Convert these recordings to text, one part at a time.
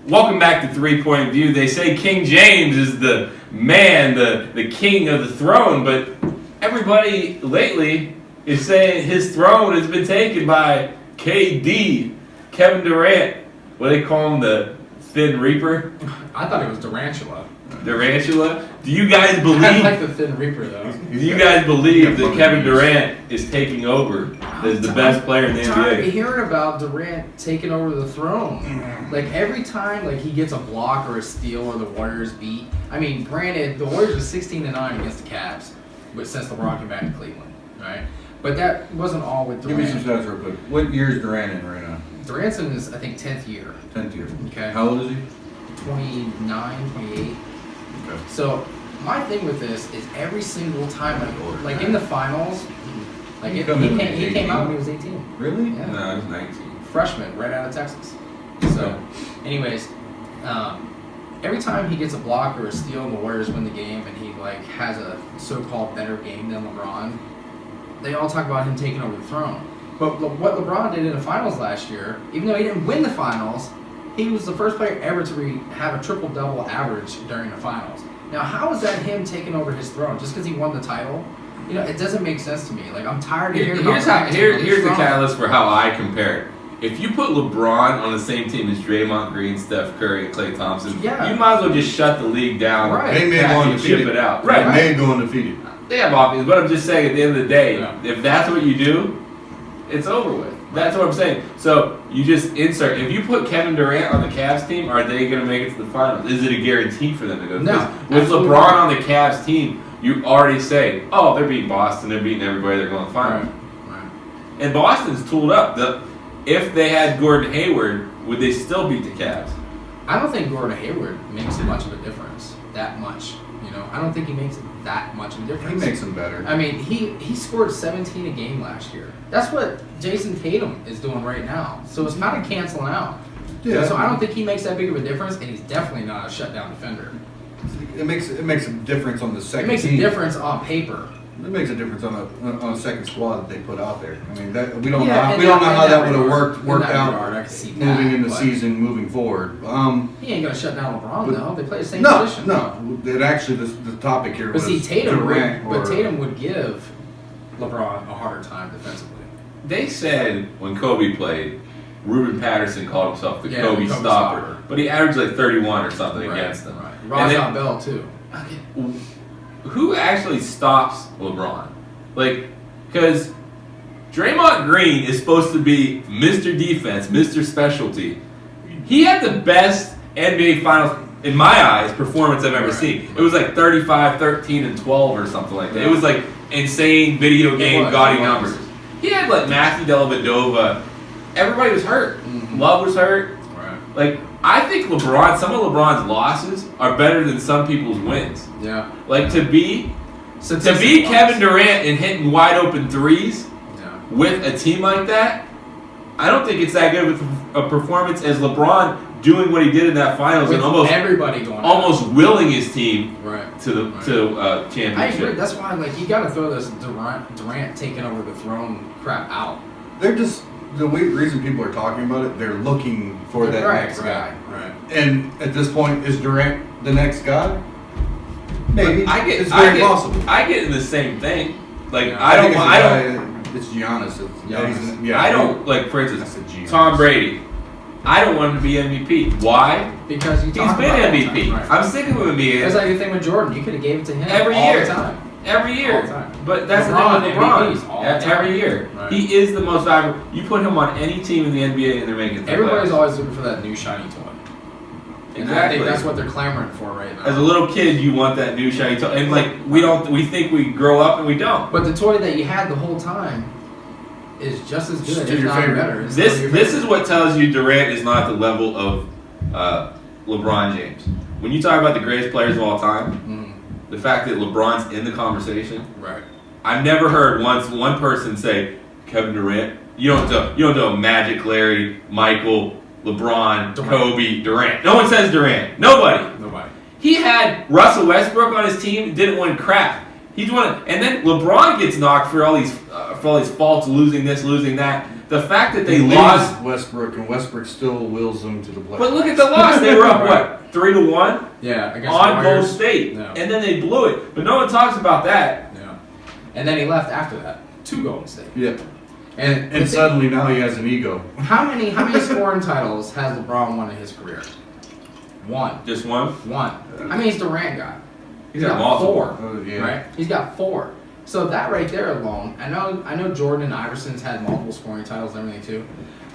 welcome back to 3-Point View. They say King James is the man, the king of the throne, but everybody lately is saying his throne has been taken by KD, Kevin Durant. What do they call him, the Thin Reaper? I thought it was Durantula. Durantula? Do you guys believe? I like the Thin Reaper though. Do you guys believe that Kevin Durant is taking over as the best player in the I'm tired of NBA? hearing about Durant taking over the throne. Like every time, like he gets a block or a steal or the Warriors beat. I mean, granted, the Warriors are 16-9 against the Cavs, but since LeBron came back to Cleveland, right? But that wasn't all with Durant. Give me some stats real quick. What year is Durant in right now? Durant's in his, I think, 10th year. 10th year. Okay. How old is he? 29, 28. Okay. So my thing with this is every single time, like in the finals, like He he came came out when he was 18. Really? Yeah. No, he's 19. Freshman, right out of Texas. So, anyways, every time he gets a block or a steal and the Warriors win the game and he like has a so-called better game than LeBron, they all talk about him taking over the throne. But what LeBron did in the finals last year, even though he didn't win the finals, he was the first player ever to have a triple-double average during the finals. Now, how is that him taking over his throne? Just because he won the title? You know, it doesn't make sense to me. Like, I'm tired of hearing about Here's the catalyst for how I compare it. If you put LeBron on the same team as Draymond Green, Steph Curry, and Klay Thompson, you might as well just shut the league down. Right. They may go and chip undefeated. it out. Right. They may go undefeated. They have offense, but I'm just saying at the end of the day, if that's what you do, it's over with. That's what I'm saying. So you just insert. If you put Kevin Durant on the Cavs team, are they going to make it to the finals? Is it a guarantee for them to go? No. With LeBron on the Cavs team, you already say, oh, they're beating Boston, they're beating everybody, they're going to the finals. Right. And Boston's tooled up. If they had Gordon Hayward, would they still beat the Cavs? I don't think Gordon Hayward makes much of a difference. That much. You know, I don't think he makes that much of a difference. He makes them better. I mean, he scored 17 a game last year. That's what Jason Tatum is doing right now. So it's kind of canceling out. Yeah. So I don't think he makes that big of a difference, and he's definitely not a shutdown defender. It makes a difference on the second It makes team. a difference on paper. It makes a difference on a second squad that they put out there. I mean, we don't Yeah, know how that would have regard. worked In that out regard, I can see moving that, into but season, moving forward. He ain't gonna shut down LeBron though. They play the same No, position. no. It actually the topic here But was see, Tatum Durant would give LeBron a harder time defensively. They said when Kobe played, Ruben Patterson called himself the Yeah, Kobe the Kobe stopper, stopper. but he averaged like 31 or something Right, against them. Right. And then- Rajon Bell too. Who actually stops LeBron? Like, because Draymond Green is supposed to be Mr. Defense, Mr. Specialty. He had the best NBA Finals, in my eyes, performance I've ever seen. It was like 35, 13, and 12 or something like that. It was like insane video game gaudy numbers. He had like Matthew Dellavedova. Everybody was hurt. Mm-hmm. Love was hurt. Right. Like, I think some of LeBron's losses are better than some people's wins. Yeah. Like, to be Kevin Durant and hitting wide open threes with a team like that, I don't think it's that good of a performance as LeBron doing what he did in that finals with and almost everybody going almost willing his team to the championship. I agree. That's why, like, you got to throw this Durant taking over the throne crap out. They're just the reason people are talking about it. They're looking for that next guy. Right. And at this point, is Durant the next guy? Maybe. It's very possible. I get in the same thing. Like, Yeah, it's Giannis. I don't, like, for instance, Giannis. Tom Brady. I don't want him to be MVP. Why? Because He's been MVP. Right. I'm sick of him being. That's like the thing with Jordan. You could have gave it to him Every all year. the time. Every year. All the time. But that's LeBron, the thing with LeBron. MVPs all the time. Every year. Right. He is the most valuable. You put him on any team in the NBA and they're making it to the Everybody's playoffs. always looking for that new shiny toy. And I think that's what they're clamoring for right now. As a little kid, you want that new shiny toy, and like we think we grow up and we don't. But the toy that you had the whole time is just as good, if not better. It's This still your this favorite. is what tells you Durant is not the level of LeBron James. When you talk about the greatest players of all time, the fact that LeBron's in the conversation, Right. I've never heard one person say Kevin Durant. You don't know Magic, Larry, Michael, LeBron, Durant. Kobe, Durant. No one says Durant. Nobody. He had Russell Westbrook on his team, didn't win crap. He's won, and then LeBron gets knocked for all these for all these faults, losing this, losing that. The fact that they He lost. leaves Westbrook, and Westbrook still wills them to the playoffs. But look at the loss. They were up, what, 3-1? Yeah, against On the Golden Warriors. State. No. And then they blew it. But no one talks about that. Yeah. And then he left after that to Golden State. Yeah. And Suddenly now he has an ego. how many scoring titles has LeBron won in his career? One. Just one? One. I mean, he's Durant guy. He's got multiple. 4. Yeah. Right? He's got 4. So that right there alone, I know Jordan and Iverson's had multiple scoring titles and everything too,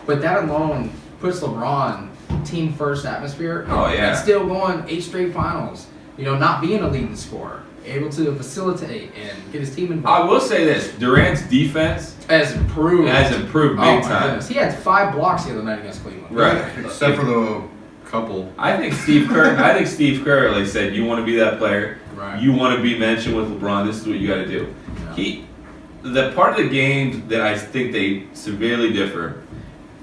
but that alone puts LeBron team first atmosphere. Oh, yeah. And still going 8 straight finals. You know, not being a leading scorer, able to facilitate and get his team I involved. will say this: Durant's defense Has improved. has improved Oh big my time. goodness. He had 5 blocks the other night against Cleveland. Right. Except for the couple. I think Steve Kerr, like said, you want to be that player. Right. You want to be mentioned with LeBron. This is what you got to do. Yeah. The part of the game that I think they severely differ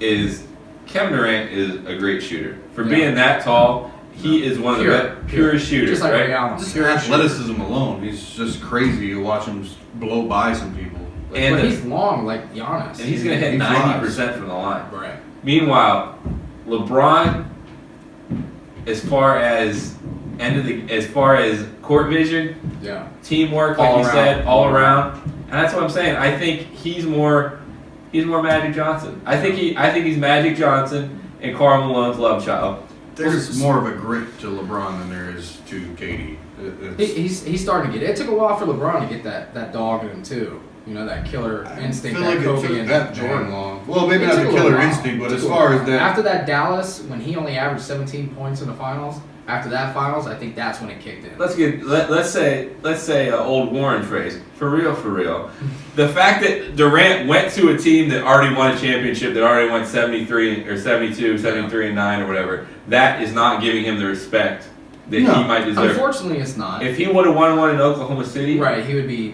is Kevin Durant is a great shooter. For Yeah. being that tall, he is one of the purest shooters, Just like right? Ray Allen. Just Pure athleticism alone, he's just crazy to watch him blow by some people. And but he's long like Giannis. And he's going to hit He 90% from the line. Right. Meanwhile, LeBron, as far as court vision, Yeah. teamwork, All like you around. said, all around, and that's what I'm saying. I think he's more Magic Johnson. I think he's Magic Johnson and Karl Malone's love child. There's more of a grit to LeBron than there is to KD. He's starting to get it. It took a while for LeBron to get that dog in him too. You know, that killer instinct I feel that like it Kobe took and that Jordan. long. Well, maybe It not took the a little killer while. instinct, but It as took a far while. as that, After that Dallas, when he only averaged 17 points in the finals, after that finals, I think that's when it kicked in. Let's say an old Warren phrase. For real. The fact that Durant went to a team that already won a championship, that already won 73 or 72, 73 and 9 or whatever, that is not giving him the respect that he might deserve. Unfortunately, it's not. If he would have won one in Oklahoma City, Right, he'd be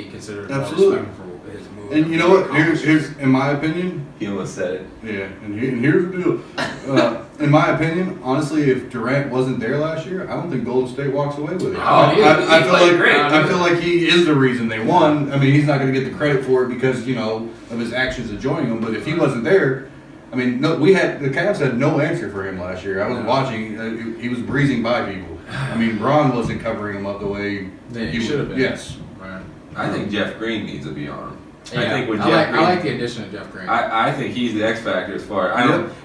considered Absolutely. more respected for his move. and you know what? Here's in my opinion. he would have said it. Yeah, and here's the deal. In my opinion, honestly, if Durant wasn't there last year, I don't think Golden State walks away with it. Oh, I he feel played like great. I feel like he is the reason they won. I mean, he's not going to get the credit for it because of his actions of joining them. But if he wasn't there, I mean, the Cavs had no answer for him last year. I was watching; he was breezing by people. I mean, Braun wasn't covering him up the way he should have been. Yes. Right. I think Jeff Green needs to be on him. Yeah, I think with I Jeff Green, like the addition of Jeff Green. I think he's the X factor as far.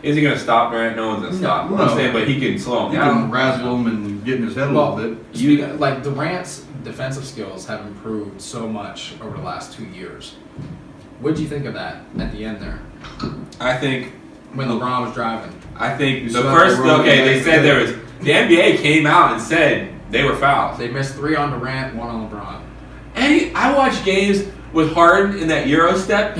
Is he going to stop Durant? No one's going to stop him. No. I'm saying, but he can slow him He down. can razzle him and get in his head a little bit. Like Durant's defensive skills have improved so much over the last 2 years. What did you think of that at the end there I think when LeBron was driving? the saw first. the road Okay, back they said there. there was the NBA came out and said they were fouls. They missed 3 on Durant, 1 on LeBron. And I watch games with Harden in that Euro step.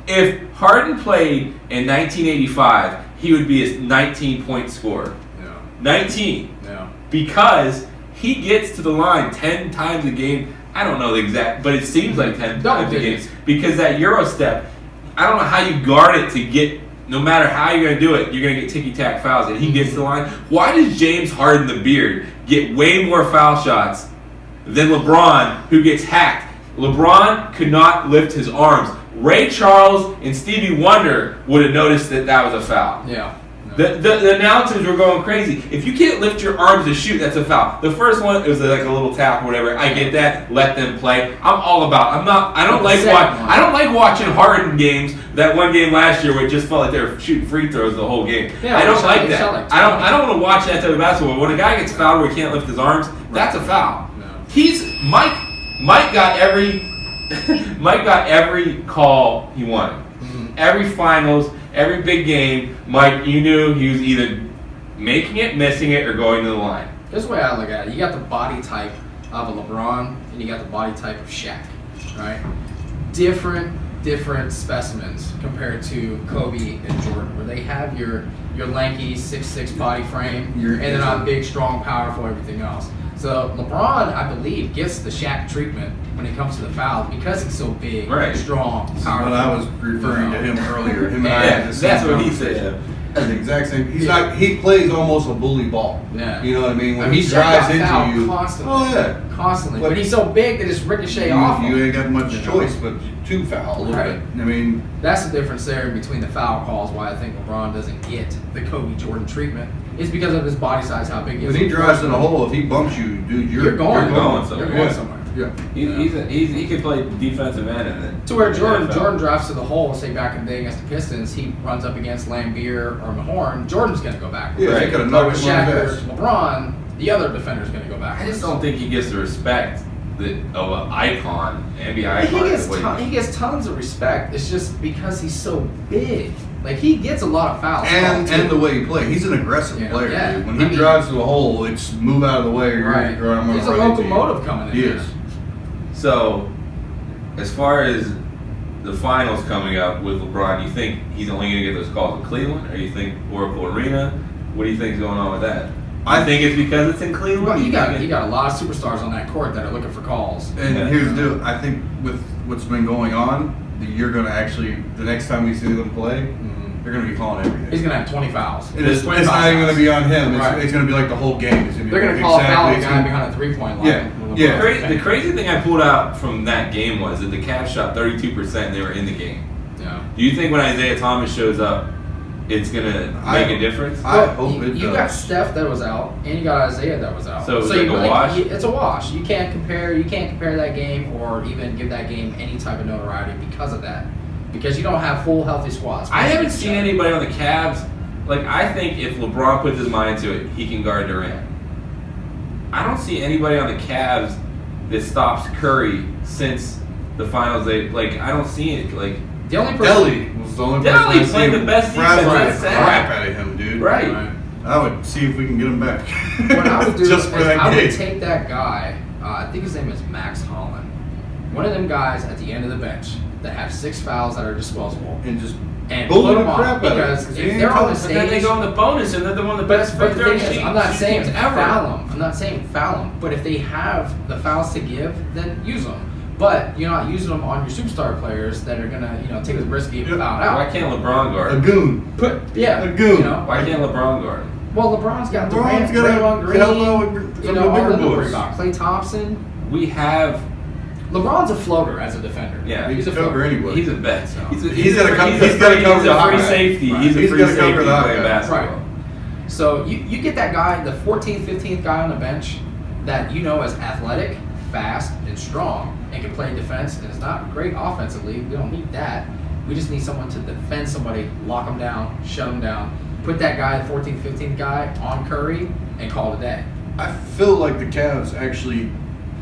If Harden played in 1985, he would be a 19-point scorer. No. 19. No. Because he gets to the line 10 times a game. I don't know the exact, but it seems like 10 Double times a game. digits. Because that Euro step, I don't know how you guard it to get, no matter how you're going to do it, you're going to get ticky-tack fouls. And he gets to the line. Why does James Harden, the beard, get way more foul shots than LeBron, who gets hacked? LeBron could not lift his arms. Ray Charles and Stevie Wonder would have noticed that was a foul. Yeah. No. The announcers were going crazy. If you can't lift your arms to shoot, that's a foul. The first one, it was like a little tap or whatever. I get that. Let them play. I'm all about. I don't like watching Harden games. That one game last year where it just felt like they were shooting free throws the whole game. Yeah, I don't it like felt that. like I don't want to watch that type of basketball. When a guy gets fouled where he can't lift his arms, that's a foul. No. Mike got every call he wanted. Mhm. Every finals, every big game, Mike, you knew he was either making it, missing it, or going to the line. Here's the way I look at it. You got the body type of a LeBron, and you got the body type of Shaq, right? Different specimens compared to Kobe and Jordan, where they have your lanky 6'6" body frame, and then I'm big, strong, powerful, everything else. So LeBron, I believe, gets the Shaq treatment when it comes to the fouls because he's so big, Right. strong, powerful. But I was referring to him earlier. Him and I Yeah, had the same that's what he conversation. said. That's the exact same. He's not. He plays almost a bully ball. Yeah. You know what I mean? When I mean, he Shaq got drives fouled into you, constantly. oh yeah, Constantly. But- But he's so big that it's ricochet off him. you ain't got much You know? choice but to foul a little Right. bit. I mean, That's the difference there between the foul calls. Why I think LeBron doesn't get the Kobe Jordan treatment is because of his body size, how big he is. when he drives in the hole, if he bumps you, dude, You're going. You're going somewhere. You're going Yeah. somewhere. Yeah. He could play defensive end and then To where Jordan NFL. drives to the hole, say back in the day against the Pistons, he runs up against Lambeer or Mahorn, Jordan's going to go back. Yeah, Right. he could have But knocked with him on Shaq the or ass. LeBron, the other defender's going to go back. I just don't think he gets the respect of an icon, NBA icon. He gets tons of respect. It's just because he's so big. Like, he gets a lot of fouls. And called, too. the way he plays, he's an aggressive Yeah, player. yeah. Dude. When I he mean- drives to the hole, it's move out of the way. Or Right. Or I'm gonna He's a run into you. locomotive coming in He there. is. So, as far as the finals coming up with LeBron, you think he's only going to get those calls in Cleveland, or you think Oracle Arena? What do you think is going on with that? I think it's because it's in Cleveland. But you think got it- you got a lot of superstars on that court that are looking for calls. And Yeah. here's the deal. I think with what's been going on, you're going to actually, the next time we see them play, they're going to be calling everything. He's gonna have 20 fouls. And it's 20 not even fouls. going to be on him. It's, Right. it's going to be like the whole game. It's gonna be They're gonna like call a foul on the it's guy gonna- behind a 3-point line. Yeah. when Yeah. LeBron's The playing. crazy thing I pulled out from that game was that the Cavs shot 32% and they were in the game. Yeah. Do you think when Isaiah Thomas shows up, it's going to make a difference? I hope it You does. got Steph that was out, and you got Isaiah that was out. So it was like you a really- wash? It's a wash. You can't compare that game or even give that game any type of notoriety because of that. Because you don't have full healthy squads. I haven't seen anybody on the Cavs. Like, I think if LeBron puts his mind to it, he can guard Durant. I don't see anybody on the Cavs that stops Curry since the finals. I don't see it. Like, The only person. Delhi was the only person Delhi I played see the best frazzle defense. the That's crap sad. out of him, dude. right. I would see if we can get him back. What I would do just is for that I game. would take that guy. I think his name is Max Holland. One of them guys at the end of the bench that have 6 fouls that are disposable. and just And bully put the them on crap out of him, because 'cause he if ain't they're on the tough. But then they stage, go in the bonus, and they're the one of the best. but the thing is, teams I'm not saying ever. foul them. I'm not saying foul them. But if they have the fouls to give, then use them. But you're not using them on your superstar players that are gonna, take the risk of getting Yeah. fouled Why out. can't LeBron guard? a goon. Yeah, A goon. Why can't LeBron guard? Well, LeBron's got LeBron's Durant, got Draymond to help out Green. with You some know, of the all bigger them to worry boys. about. Klay Thompson. We have. LeBron's a floater as a defender. Yeah. He he's a can cover floater. anybody. He's a vet. So- He's gotta cover- he's gotta free- cover he's the a hot free guy. safety. Right. He's a He's free gotta safety cover the hot playing guy. basketball. So you get that guy, the 14th, 15th guy on the bench that you know is athletic, fast, and strong, and can play defense, and is not great offensively. We don't need that. We just need someone to defend somebody, lock them down, shut them down. Put that guy, the 14th, 15th guy, on Curry, and call it a day. I feel like the Cavs actually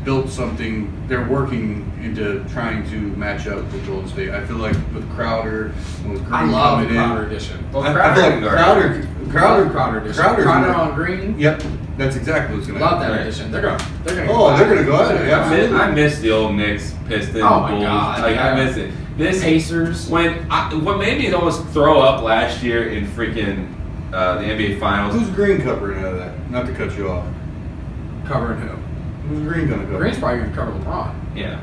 built something. They're working into trying to match up with Golden State. I feel like with Crowder and with Green I love the coming in, Crowder edition. Well, I Crowder feel can like guard. Crowder edition. Crowder's Crowder gonna- on Green. Yep, that's exactly what's going to Love happen. that edition. They're gonna. Oh, they're gonna go at it, yeah. I miss the old Knicks, Pistons, Oh my Bulls. God, Like yeah. I miss it. This Pacers. what made me almost throw up last year in freaking the NBA Finals. Who's Green covering out of that? Not to cut you off. Covering who? Who's Green going to cover? Green's probably gonna cover LeBron. Yeah,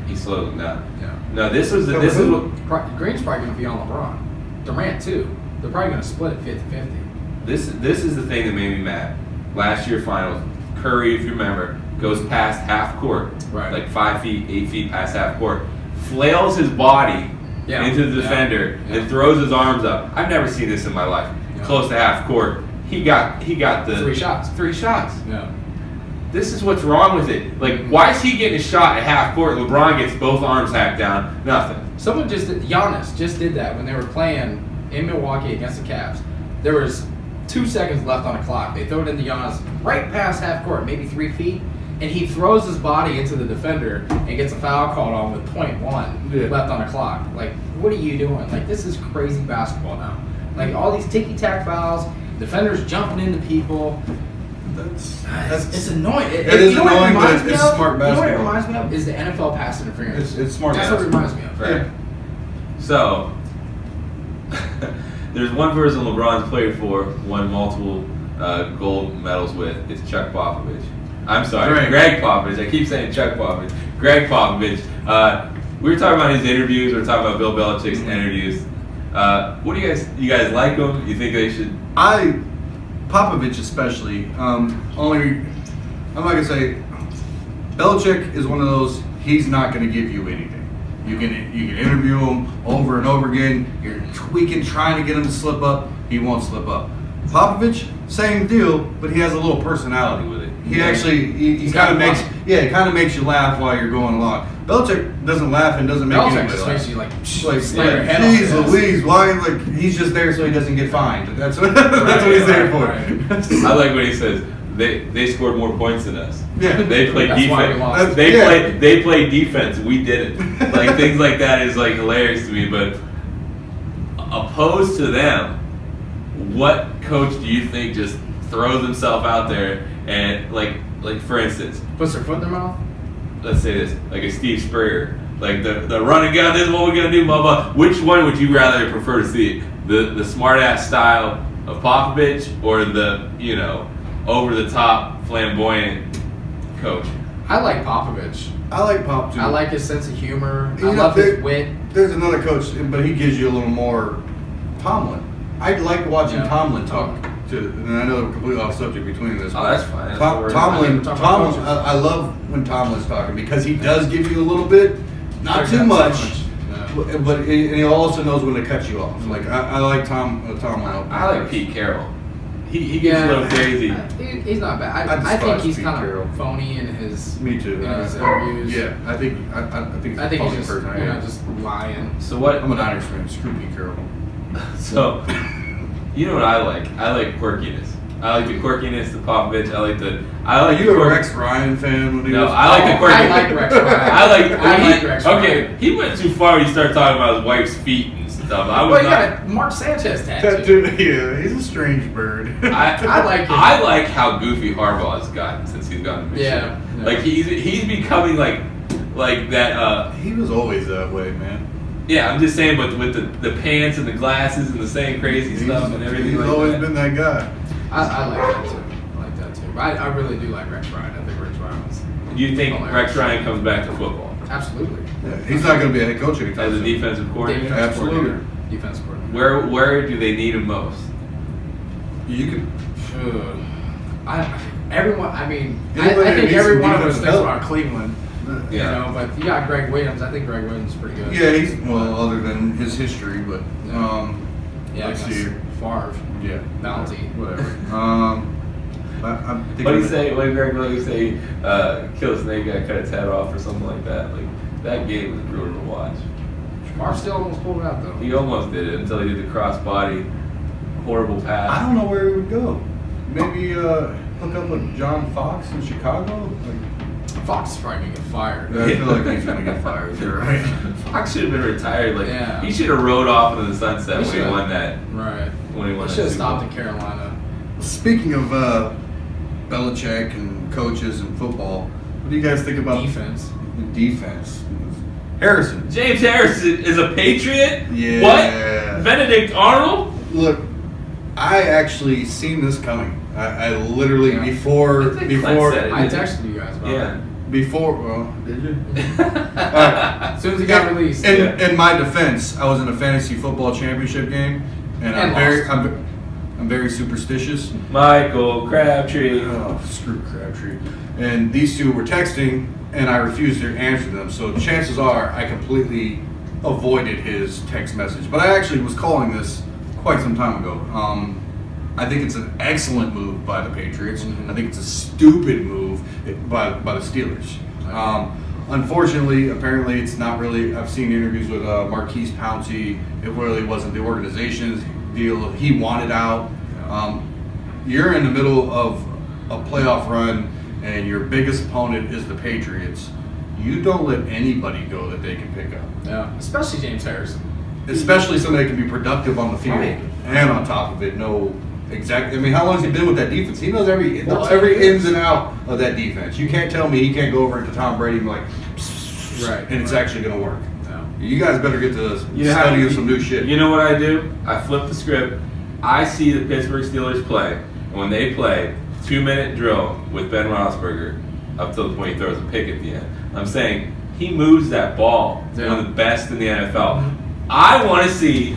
he slowed them down. Yeah. No, this is Cover this is who? what Green's probably going to be on LeBron. Durant, too. They're probably going to split it 50-50. this is the thing that made me mad. Last year Finals, Curry, if you remember, goes past half court, Right. like 5 feet, 8 feet past half court, flails his body Yeah. into the Yeah. defender Yeah. and throws his arms up. I've never seen this in my life. Yeah. Close to half court. He got the 3 shots. 3 shots. Yeah. This is what's wrong with it. Like, why is he getting a shot at half court? LeBron gets both arms hacked down. Nothing. Someone Giannis just did that when they were playing in Milwaukee against the Cavs. There was 2 seconds left on the clock. They throw it into Giannis right past half court, maybe 3 feet, and he throws his body into the defender and gets a foul called on with .1 left on the clock. Like, what are you doing? Like, this is crazy basketball now. Like, all these ticky-tack fouls, defenders jumping into people. It's annoying. It is you know what annoying, but reminds me it's of? smart You know what it basketball. reminds me of? Is the NFL pass interference. It's smart That's what it basketball. reminds me of. Right. So, there's one person LeBron's played for, won multiple gold medals with. It's Chuck Popovich. I'm sorry, Greg Popovich. I keep saying Chuck Popovich. Greg Popovich. We were talking about his interviews. We were talking about Bill Belichick's interviews. What do you guys like him? You think they should? Popovich especially. Only, I'm not gonna say. Belichick is one of those. He's not gonna give you anything. You can interview him over and over again. You're tweaking, trying to get him to slip up. He won't slip up. Popovich, same deal, but he has a little personality with it. He actually he kind of makes it kind of makes you laugh while you're going along. Belichick doesn't laugh and doesn't make Belichick anybody just laugh. makes you like Like, your head geez off. Louise, why? Like, he's just there so he doesn't get fined. That's what that's what he's there for. Right. I like what he says. They scored more points than us. Yeah. They played That's why we defense. lost. They played defense. We didn't. Like things like that is like hilarious to me. But opposed to them, what coach do you think just throws himself out there and like for instance, Puts their foot in their mouth. let's say this, like a Steve Spurrier, like the run and gun, this is what we're gonna do, blah blah. Which one would you rather prefer to see? The smart ass style of Popovich or the over the top flamboyant coach? I like Popovich. I like Pop too. I like his sense of humor. I You know, love his wit. There's another coach, but he gives you a little more Tomlin. I like watching Yeah. Tomlin talk. And I know we're completely off subject between this. Oh, but that's fine. That's what we're- Tomlin. Talk about coaches. I love when Tomlin's talking because he does give you a little bit, not too much, No. but he also knows when to cut you off. Like I like Tomlin. I like Pete Carroll. He gets a little crazy. He's not bad. I I think despise he's Pete kind Carroll. of phony in his Me too. in his interviews. Yeah, I think he's I a think funny he's just person. just lying. So what? I'm a Niners fan. Screw Pete Carroll. So you know what I like? I like quirkiness. I like the quirkiness, the Popovich. I like Are the you a quirk- Rex Ryan fan? When he No, was- I like the quirkiness. I like Rex Ryan. I like Rex okay, Ryan. he went too far when he started talking about his wife's feet and stuff. I was Well, you not. got a Mark Sanchez tattoo. Yeah, he's a strange bird. I like him. I like how goofy Harbaugh has gotten since he's gotten to Michigan. Yeah. Like he's becoming like that. He was always that way, man. Yeah, I'm just saying, but with the pants and the glasses and the same crazy stuff and everything. He's like always that. been that guy. I like that too. I like that too. But I really do like Rex Ryan. I think Rex Ryan was Do you think hilarious. Rex Ryan comes back to football absolutely Yeah, he's not going to be a head coach anytime as a soon. defensive coordinator? defense Absolutely. coordinator. Defense coordinator. Where do they need him most? You could. Everyone. I mean, Anybody I that think needs every some one of us defensive thinks help. about Cleveland. Yeah. You know, but you got Greg Williams. I think Greg Williams is pretty good. Yeah, he's well, other than his history, but Yeah, let's I guess see. Favre. Yeah, Bounty. whatever. I'm thinking. What do you say? What did Greg Williams say? Kill a snake, got cut its head off, or something like that. Like that game was brutal to watch. Favre still almost pulled it out though. He almost did it until he did the crossbody, horrible pass. I don't know where he would go. Maybe hook up with John Fox in Chicago. Fox is probably gonna get fired. I feel like he's gonna get fired. You're right. Fox should have been retired. Like Yeah. he should have rode off into the sunset He when he should've. won that. Right. When he won They that should have Super Bowl. stopped in Carolina. Speaking of Belichick and coaches and football, what do you guys think about Defense. defense? Harrison. James Harrison is a Patriot. Yeah. What? Benedict Arnold? Look, I actually seen this coming. I literally Yeah. before I think Clint said it. I texted you guys about Yeah. well, did you? As soon as he got released. In my defense, I was in a fantasy football championship game, and And lost. I'm very superstitious. Michael Crabtree. Oh, screw Crabtree. And these two were texting, and I refused to answer them. So chances are I completely avoided his text message. But I actually was calling this quite some time ago. I think it's an excellent move by the Patriots. Mhm. I think it's a stupid move by the Steelers. Unfortunately, apparently it's not really. I've seen interviews with Marquise Pouncey. It really wasn't the organization's deal. He wanted out. You're in the middle of a playoff run, and your biggest opponent is the Patriots. You don't let anybody go that they can pick up, Yeah. Especially James Harrison. especially somebody that can be productive on the field Right. and on top of it. Know exactly. I mean, how long has he been with that defense? He knows every 14 years. ins and out of that defense. You can't tell me he can't go over to Tom Brady and be like, Right. and it's actually going to work. No. You guys better get to You have- studying some new shit. You know what I do? I flip the script. I see the Pittsburgh Steelers play, and when they play, 2-minute drill with Ben Roethlisberger up till the point he throws a pick at the end. I'm saying he moves that ball. Yeah. One of the best in the NFL. I want to see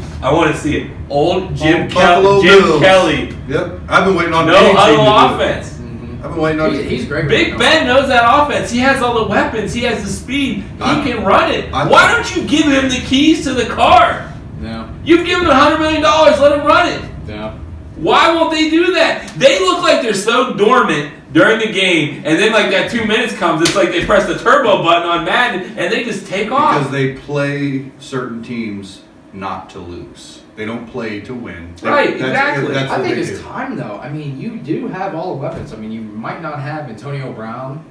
it. Old Jim Buffalo Bills. Kelly. Yep. I've been waiting on No any team to huddle do it. offense. I've been waiting on He's great. Big Ben knows that offense. He has all the weapons. He has the speed. He can run it. Why don't you give him the keys to the car? No. You've given him $100 million. Let him run it. No. Why won't they do that? They look like they're so dormant during the game, and then like that 2 minutes comes, it's like they press the turbo button on Madden, and they just take off. Because they play certain teams not to lose. They don't play to win. Right, exactly. That's I what think they it's do. time, though. I mean, you do have all the weapons. I mean, you might not have Antonio Brown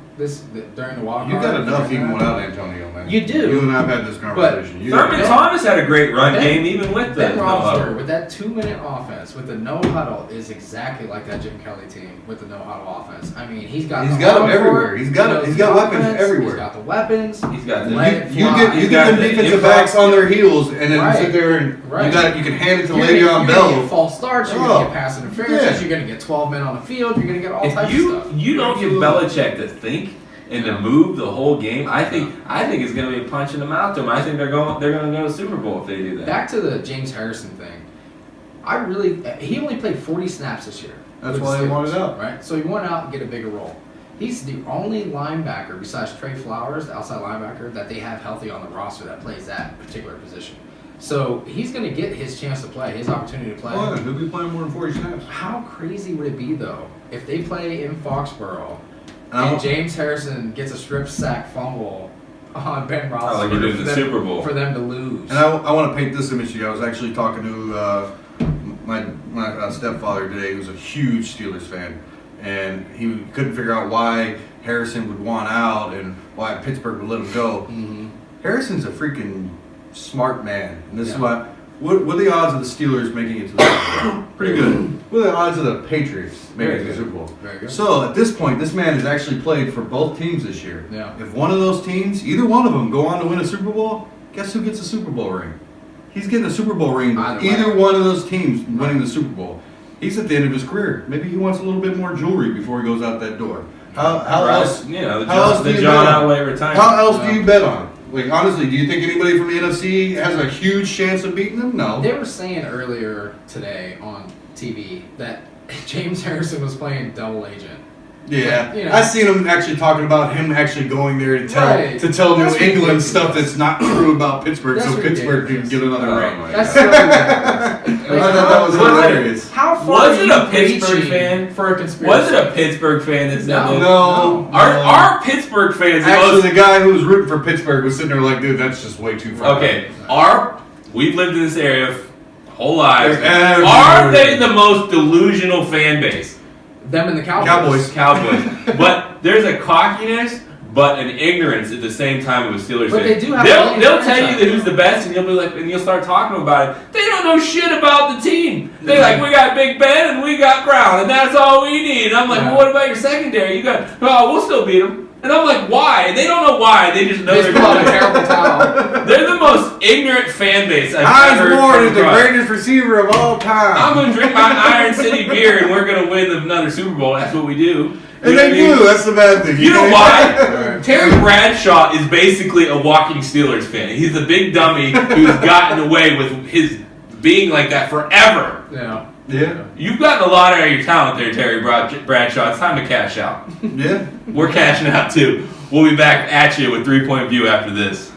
during the wild You card. got enough even without Antonio, man. You do. You and I have had this conversation. You Thurman know. Thomas had a great run Ben- game, even with the Ben no huddle. Roethlisberger with that 2-minute offense with the no huddle is exactly like that Jim Kelly team with the no huddle offense. I mean, he's got them arm for everywhere. it. He's got knows he's the got weapons offense, everywhere. He's got the weapons. He's got the Let it You fly. get He's got them the defensive impact. backs on their heels, and then Right. sit there and Right. you can hand it to You're Le'Veon gonna Bell. get false starts. You're Oh. gonna get pass interference. Yeah. You're gonna get 12 men on the field. You're gonna get all If types of you stuff. you don't give Belichick to think and to move the whole game, I think it's going to be a punch in the mouth to him. I think they're going to go to the Super Bowl if they do that. Back to the James Harrison thing. He only played 40 snaps this year. That's with why the they wanted Steelers, out. right? So he went out and get a bigger role. He's the only linebacker besides Trey Flowers, the outside linebacker, that they have healthy on the roster that plays that particular position. So he's going to get his chance to play, his opportunity to play. Well, who'll be playing more than 40 snaps? How crazy would it be, though, if they play in Foxborough Oh. and James Harrison gets a strip sack fumble on Ben Roethlisberger like you did in the Super Bowl. for them to lose? And I want to paint this image to you. I was actually talking to my stepfather today, who's a huge Steelers fan, and he couldn't figure out why Harrison would want out and why Pittsburgh would let him go. Mhm. Harrison's a freaking smart man, and this is Yeah. why. What are the odds of the Steelers making it to the Super Bowl? Pretty good. What are the odds of the Patriots making it to the Super Bowl? Very good. So at this point, this man has actually played for both teams this year. Yeah. If one of those teams, either one of them, go on to win a Super Bowl, guess who gets a Super Bowl ring? He's getting a Super Bowl ring. Either way. Either one of those teams winning the Super Bowl. He's at the end of his career. Maybe he wants a little bit more jewelry before he goes out that door. How else? You know, How else do you John bet on? Elway retirement. How else do you bet on? Like honestly, do you think anybody from the NFC has a huge chance of beating them? No. They were saying earlier today on TV that James Harrison was playing double agent. Yeah, You know. I seen him actually talking about him actually going there to tell Right. New That's England ridiculous. stuff that's not true about Pittsburgh, That's so Pittsburgh can ridiculous. get another Oh, ring. my That's God. so ridiculous. I thought that was hilarious. How far Was are it you a Pittsburgh reaching fan? for a conspiracy? Was it a Pittsburgh fan that said No. this? No, Our Pittsburgh fans the actually most the guy who was rooting for Pittsburgh was sitting there like, dude, that's just way too far. okay. We've lived in this area whole lives. Everywhere. Are they the most delusional fan base? Them and the Cowboys. Cowboys. But there's a cockiness, but an ignorance at the same time with Steelers But fans. they do have They'll plenty tell of you that franchise. who's the best, and you'll be like, and you'll start talking about it. They don't know shit about the team. They're like, we got Big Ben and we got Brown, and that's all we need. And I'm like, Yeah. well, what about your secondary? You got, oh, we'll still beat them. And I'm like, why? And they don't know why. They just know They they're just put on a going to. terrible towel. They're the most ignorant fan base I've ever Osborne come is the across. greatest receiver of all time. I'm going to drink my Iron City beer and we're going to win another Super Bowl. That's what we do. and You know they what I mean? do. That's the bad thing. You know why? Right. Terry Bradshaw is basically a walking Steelers fan. He's a big dummy who's gotten away with his being like that forever. Yeah. Yeah. You've gotten a lot out of your talent there, Terry Bradshaw. It's time to cash out. Yeah. We're cashing out too. We'll be back at you with 3-point view after this.